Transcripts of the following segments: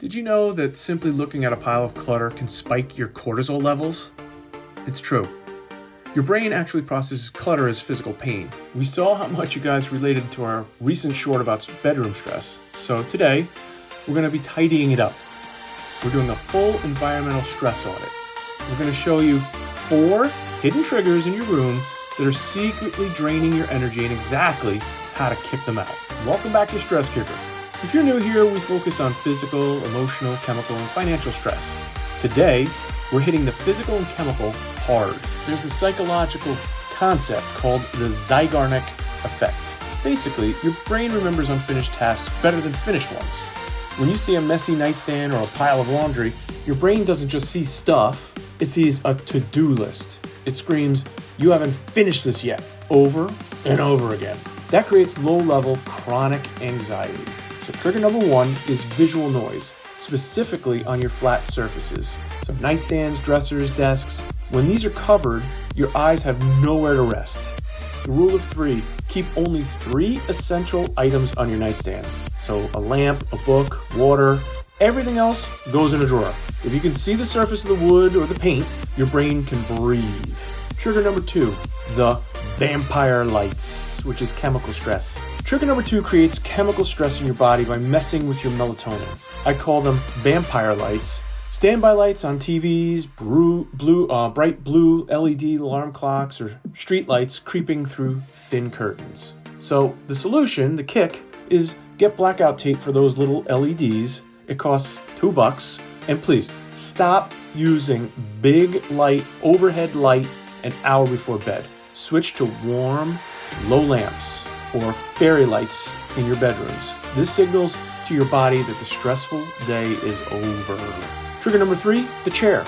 Did you know that simply looking at a pile of clutter can spike your cortisol levels? It's true. Your brain actually processes clutter as physical pain. We saw how much you guys related to our recent short about bedroom stress. So today, we're going to be tidying it up. We're doing a full environmental stress audit. We're going to show you 4 hidden triggers in your room that are secretly draining your energy and exactly how to kick them out. Welcome back to Stress Kicker. If you're new here, we focus on physical, emotional, chemical, and financial stress. Today, we're hitting the physical and chemical hard. There's a psychological concept called the Zeigarnik effect. Basically, your brain remembers unfinished tasks better than finished ones. When you see a messy nightstand or a pile of laundry, your brain doesn't just see stuff, it sees a to-do list. It screams, "You haven't finished this yet," over and over again. That creates low-level chronic anxiety. So trigger number 1 is visual noise, specifically on your flat surfaces. So nightstands, dressers, desks. When these are covered, your eyes have nowhere to rest. The rule of 3, keep only 3 essential items on your nightstand. So a lamp, a book, water, everything else goes in a drawer. If you can see the surface of the wood or the paint, your brain can breathe. Trigger number 2, the vampire lights, which is chemical stress. Trigger number 2 creates chemical stress in your body by messing with your melatonin. I call them vampire lights. Standby lights on TVs, bright blue LED alarm clocks, or street lights creeping through thin curtains. So the solution, the kick, is get blackout tape for those little LEDs. It costs $2. And please, stop using big light, overhead light an hour before bed. Switch to warm, low lamps or fairy lights in your bedrooms. This signals to your body that the stressful day is over. Trigger number 3, the chair.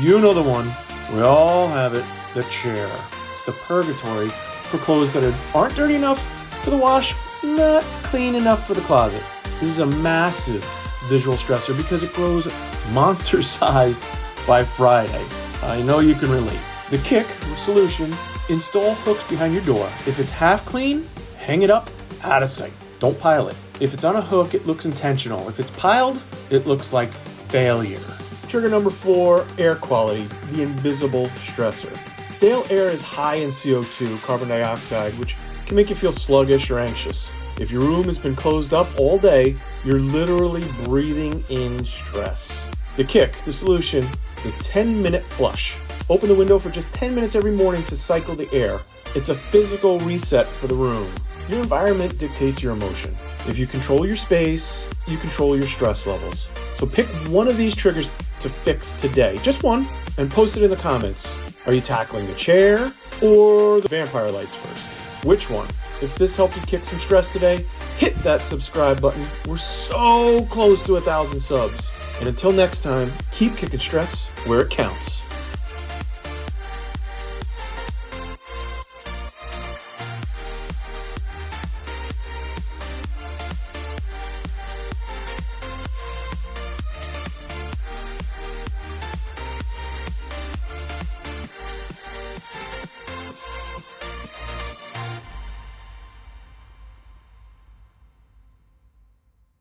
You know the one. We all have it, the chair. It's the purgatory for clothes that aren't dirty enough for the wash, not clean enough for the closet. This is a massive visual stressor because it grows monster-sized by Friday. I know you can relate. The kick, or solution, install hooks behind your door. If it's half clean, hang it up out of sight. Don't pile it. If it's on a hook, it looks intentional. If it's piled, it looks like failure. Trigger number 4, air quality, the invisible stressor. Stale air is high in CO2, carbon dioxide, which can make you feel sluggish or anxious. If your room has been closed up all day, you're literally breathing in stress. The kick, the solution, the 10-minute flush. Open the window for just 10 minutes every morning to cycle the air. It's a physical reset for the room. Your environment dictates your emotion. If you control your space, you control your stress levels. So pick one of these triggers to fix today, just one, and post it in the comments. Are you tackling the chair or the vampire lights first? Which one? If this helped you kick some stress today, hit that subscribe button. We're so close to 1,000 subs. And until next time, keep kicking stress where it counts.